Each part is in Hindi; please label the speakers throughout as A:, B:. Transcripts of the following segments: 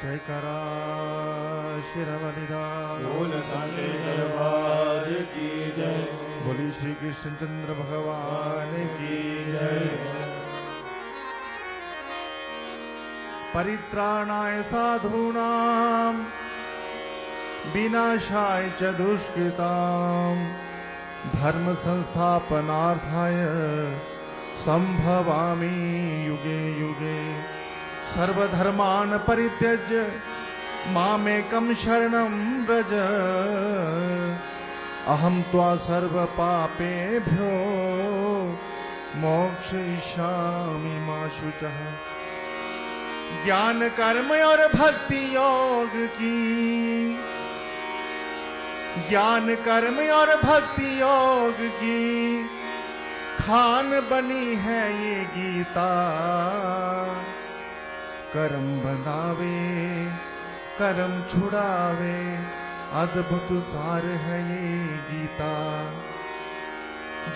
A: जयकारा शिरवनिदा
B: बोल साचे दरबार की जय।
A: बोली श्री कृष्णचंद्र भगवान की जय। परित्राणाय साधूनां विनाशाय च दुष्कृतां धर्म संस्थापनार्थाय संभवामि युगे युगे। सर्वधर्मान् परित्यज्य मामेकं शरणं व्रज अहं त्वा सर्वपापेभ्यो मोक्षयिष्यामि मा शुचः। ज्ञान कर्म और भक्ति योग की, ज्ञान कर्म और भक्ति योग की खान बनी है ये गीता। कर्म बंधावे कर्म छुड़ावे अद्भुत सार है ये गीता।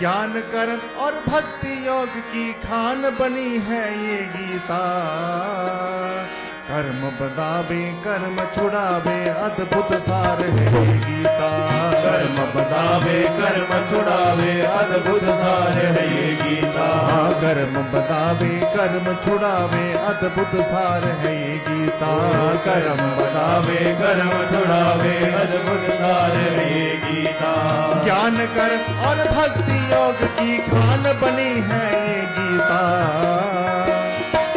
A: ज्ञान कर्म और भक्ति योग की खान बनी है ये गीता। कर्म बंधावे कर्म छुड़ावे अद्भुत सार है ये गीता।
B: कर्म बंधावे कर्म छुड़ावे अद्भुत सार है ये गीता।
A: कर्म बंधावे कर्म छुड़ावे अद्भुत सार है ये गीता।
B: कर्म बंधावे कर्म छुड़ावे अद्भुत सार है ये गीता।
A: ज्ञान कर्म और भक्ति योग की खान बनी है ये गीता।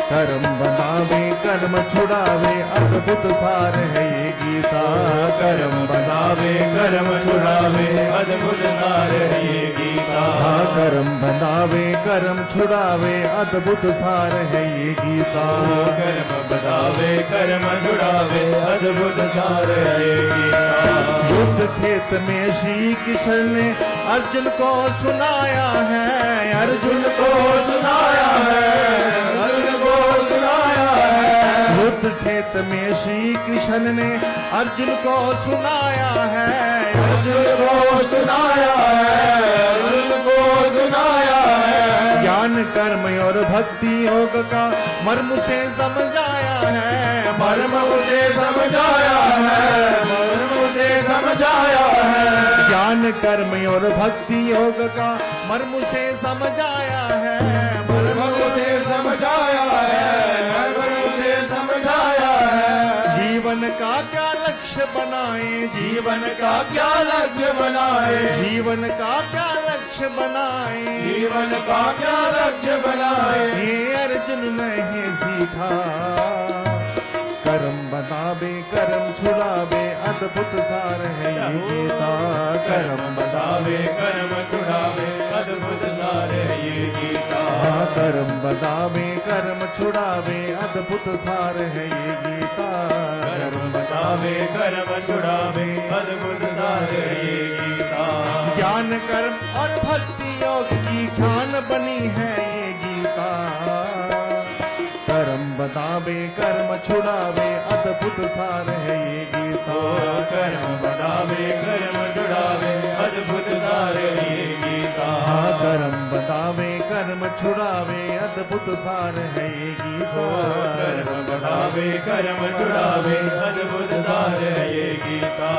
A: कर्म बंधावे कर्म छुड़ावे अद्भुत सार है ये गीता।
B: कर्म बंधावे कर्म छुड़ावे अद्भुत सार है ये गीता।
A: कर्म बंधावे कर्म छुड़ावे अद्भुत सार है ये गीता।
B: कर्म बंधावे कर्म छुड़ावे अद्भुत सार है ये गीता।
A: युद्ध खेत में श्री कृष्ण ने अर्जुन को सुनाया है। अर्जुन को सुनाया है।
B: अर्जुन को सुनाया है।
A: युद्ध खेत में श्री कृष्ण ने अर्जुन को सुनाया है।
B: अर्जुन को सुनाया है। अर्जुन को सुनाया है।
A: ज्ञान कर्म और भक्ति योग का मर्म से समझाया है।
B: मर्म उसे समझाया है। मर्म उसे समझाया है।
A: ज्ञान कर्म और भक्ति योग का मर्म से समझाया है।
B: मर्म उसे समझाया है। मर्म उसे समझाया है।
A: जीवन का क्या लक्ष्य बनाए।
B: जीवन का क्या लक्ष्य बनाए।
A: जीवन का क्या लक्ष्य बनाए।
B: जीवन का क्या लक्ष्य बनाए।
A: ये अर्जुन ने सीखा। कर्म बंधावे कर्म छुड़ावे अद्भुत सार है ये गीता।
B: कर्म बंधावे कर्म छुड़ावे अद्भुत सार है ये गीता।
A: कर्म बंधावे कर्म छुड़ावे अद्भुत सार है ये गीता।
B: कर्म बंधावे कर्म छुड़ावे अद्भुत सार है ये गीता।
A: ज्ञान कर्म और भक्ति योग की खान बनी है ये गीता। कर्म बंधावे कर्म छुड़ावे अद्भुत सार है ये गीता।
B: कर्म बंधावे कर्म छुड़ावे अद्भुत सार है ये गीता।
A: कर्म बंधावे कर्म छुड़ावे अद्भुत सार है ये गीता।
B: कर्म बंधावे कर्म छुड़ावे अद्भुत सार है ये गीता।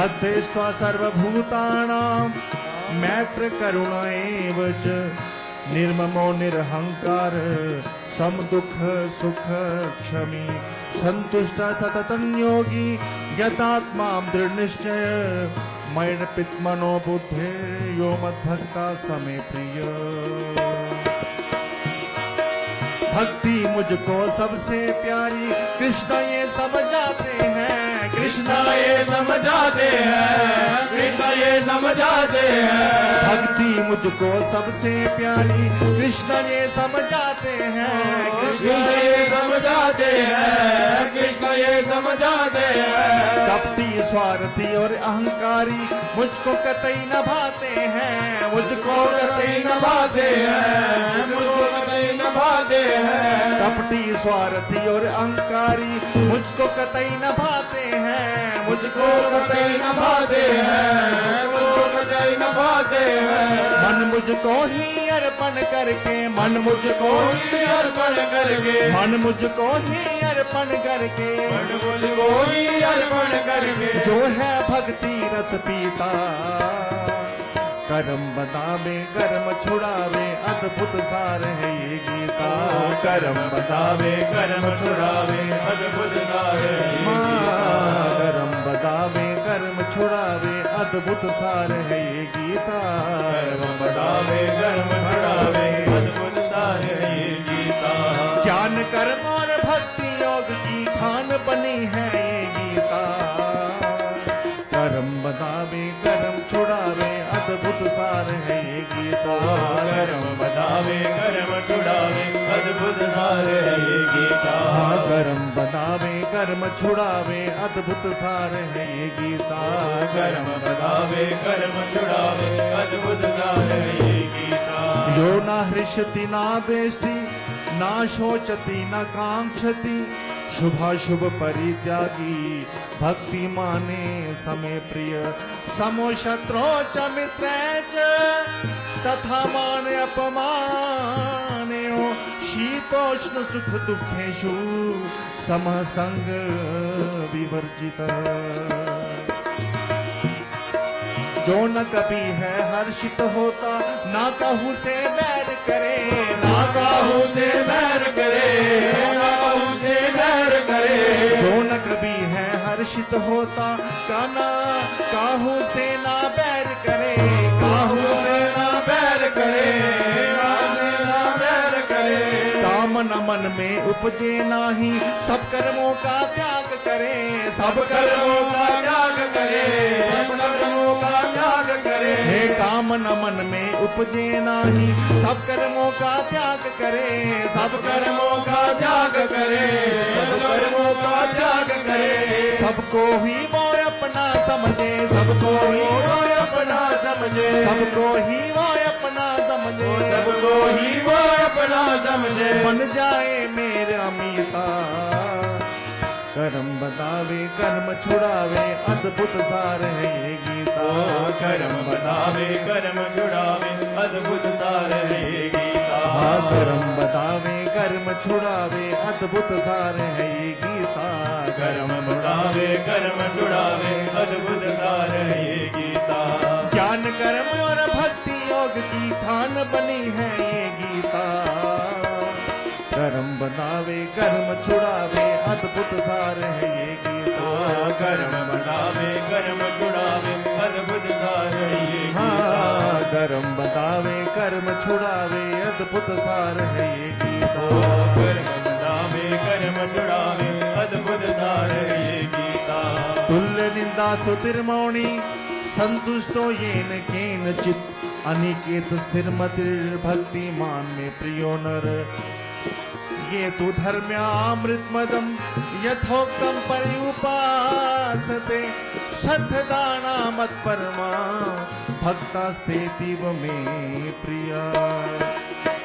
A: अध्येष्टा सर्वभूतानां मैत्र करुणा एव च निर्ममो निरहंकार सम दुख सुख क्षमी संतुष्ट सततं योगी यतात्मा दृढ़ निश्चय मयर्पित मनो बुद्धे यो मद्भक्ता समे प्रिय। भक्ति मुझको सबसे प्यारी कृष्ण ये समझाते हैं।
B: कृष्ण ये समझाते हैं। कृष्ण ये समझाते हैं।
A: भक्ति मुझको सबसे प्यारी कृष्ण ये समझाते हैं।
B: कृष्ण ये समझाते हैं। कृष्ण ये समझाते हैं।
A: कपटी स्वार्थी और अहंकारी मुझको कतई न भाते हैं। मुझको
B: कतई न भाते हैं। मुझको कतई न भाते हैं।
A: कपटी स्वार्थी और अहंकारी मुझको कतई न भाते हैं।
B: मुझको कतई न भाते हैं। मुझको कतई न भाते हैं।
A: मन मुझको ही अर्पण करके मन मुझको
B: ही अर्पण करके
A: मन मुझको ही अर्पण अर्पण करके,
B: मन मुझको ही अर्पण करके,
A: जो है भक्ति रस पीता, कर्म बतावे कर्म छुड़ावे, अद्भुत सार है ये गीता।
B: कर्म बतावे कर्म छुड़ावे, अद्भुत सार है ये गीता।
A: कर्म बतावे कर्म छुड़ावे, अद्भुत सार है ये गीता।
B: कर्म बतावे कर्म छुड़ावे, अद्भुत सार है ये गीता।
A: ज्ञान कर्म और भक्ति योग की खान बनी है ये गीता। कर्म बतावे कर्म छुड़ावे, अद्भुत सार है ये गीता।
B: कर्म बतावे कर्म छुड़ावे, अद्भुत सार है ये गीता।
A: कर्म बतावे कर्म छुड़ावे, अद्भुत सार है ये गीता।
B: कर्म बतावे कर्म छुड़ावे, अद्भुत सार है ये गीता।
A: यो न हृष्यति न द्वेष्टि, न शोचति न कांक्षति, शुभाशुभ परित्यागी, भक्ति माने समे प्रिय, समो शत्रो च मित्रे च, तथा मान अपमाने, शीतोष्ण सुख दुखेषु, समः संग विवर्जितः। जो न कभी है हर्षित होता, ना कहू से बैर करे,
B: ना काहू से बैर करे, ना काहू से बैर करे।
A: जो न कभी है हर्षित होता, काना काहू से ना बैर करे,
B: काहू से ना बैर करे, काहू से ना बैर करे।
A: काम न मन में उपजे नाही, सब कर्मों का त्याग करे,
B: सब कर्मों का त्याग करे, सब कर्मों का त्याग करे।
A: हे काम न मन में उपजे नाही, सब कर्मों का त्याग करे,
B: सब कर्मों का त्याग करे, सब कर्मों का त्याग करे।
A: सबको ही वो अपना समझे, सबको ही
B: वो अपना समझे,
A: सबको ही वो अपना समझे,
B: सबको ही वो अपना समझे।
A: बन जाए मेरा मीता। कर्म बतावे कर्म छुड़ावे, अद्भुत सार है ये गीता।
B: कर्म बतावे कर्म छुड़ावे, अद्भुत सार है ये गीता।
A: कर्म बतावे कर्म छुड़ावे, अद्भुत सार है ये गीता।
B: कर्म बतावे कर्म छुड़ावे, अद्भुत सार है ये गीता।
A: ज्ञान कर्म और भक्ति योग की खान बनी है ये गीता। कर्म बतावे कर्म छुड़ावे, अद्भुत सार है ये गीता।
B: कर्म बतावे कर्म छुड़ावे, अद्भुत सार है ये गीता।
A: कर्म बतावे कर्म छुड़ावे, अद्भुत सार है ये गीता।
B: कर्म बतावे कर्म छुड़ावे, अद्भुत सार है ये गीता।
A: तुल्य निंदा स्तुतिर्मौनी, संतुष्टो येन केनचित्, अनिकेत स्थिर मतिर् भक्तिमान में प्रियो नर। ये तु धर्म्यामृतमदं यथोक्तं पर्युपासते, श्रद्धदाना मत्परमा भक्तास्तेतीव मे प्रिया।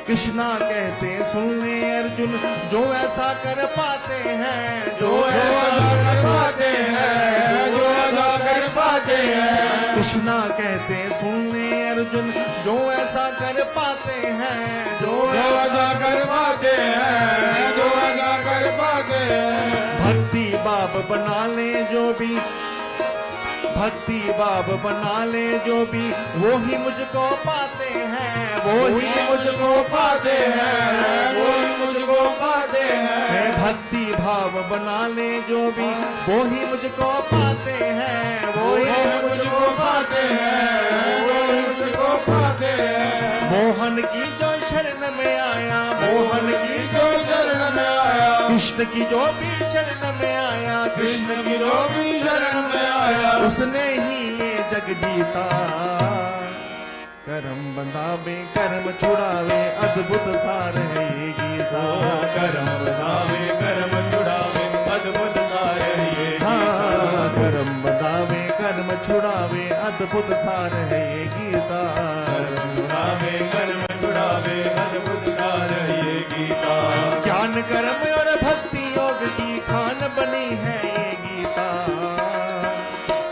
A: कृष्णा कहते सुनने अर्जुन, जो ऐसा कर पाते हैं,
B: जो ऐसा कर पाते हैं, जो ऐसा कर पाते हैं।
A: कृष्णा कहते सुनने अर्जुन, जो ऐसा कर पाते हैं,
B: जो ऐसा कर पाते हैं, जो ऐसा कर पाते हैं।
A: भक्ति बाब बना ले जो भी, भक्ति बाब बना ले जो भी, वो ही मुझको पाते हैं, वो ही
B: मुझको पाते हैं, वो ही मुझको पाते हैं।
A: भक्ति भाव बना ले जो भी, वो ही मुझको पाते हैं, वो ही
B: मुझको पाते हैं, वो ही मुझको पाते हैं।
A: मोहन की जो शरण में आया, मोहन की
B: जो शरण में आया,
A: कृष्ण की जो भी शरण में आया,
B: कृष्ण की जो भी शरण में आया,
A: उसने ही ये जग जीता। कर्म बंधावे कर्म छुड़ावे, अद्भुत सार है ये गीता।
B: कर्म बतावे कर्म छुड़ावे, अद्भुत सार है ये गीता।
A: कर्म बंधावे कर्म छुड़ावे, अद्भुत सार है ये गीता।
B: कर्म बतावे कर्म छुड़ावे, अद्भुत सार है ये गीता।
A: ज्ञान कर्म और भक्ति योग की खान बनी है ये गीता।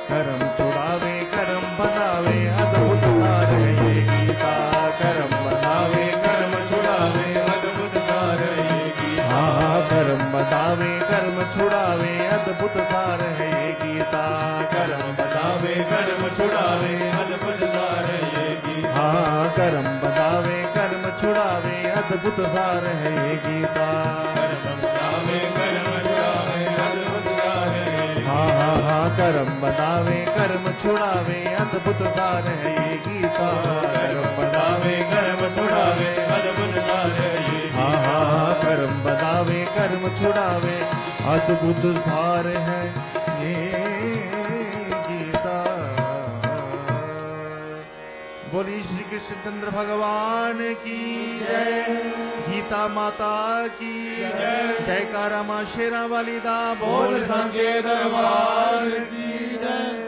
A: कर्म छुड़ावे कर्म बनावे, अद्भुत सार है ये गीता। कर्म बनावे कर्म छुड़ावे,
B: अद्भुत सार है ये गीता।
A: हाँ कर्म बतावे कर्म छुड़ावे अद्भुत सार है ये गीता।
B: कर्म बतावे कर्म छुड़ावे अद्भुत सार है ये गीता।
A: हाँ कर्म बतावे कर्म छुड़ावे अद्भुत सार है ये गीता।
B: कर्म बतावे कर्म छुड़ावे अद्भुत सार है ये गीता।
A: हाँ हाँ हाँ कर्म बतावे कर्म छुड़ावे अद्भुत सार है ये गीता।
B: कर्म बतावे कर्म छुड़ावे अद्भुत सार है ये गीता।
A: हाँ हाँ हाँ कर्म बतावे कर्म छुड़ावे अद्भुत सार है ये गीता। बोली श्री कृष्ण चंद्र भगवान की जय, गीता माता की जय, जयकारा मां शेरा वाली दा बोल
B: बोल सांचे दरबार की जय।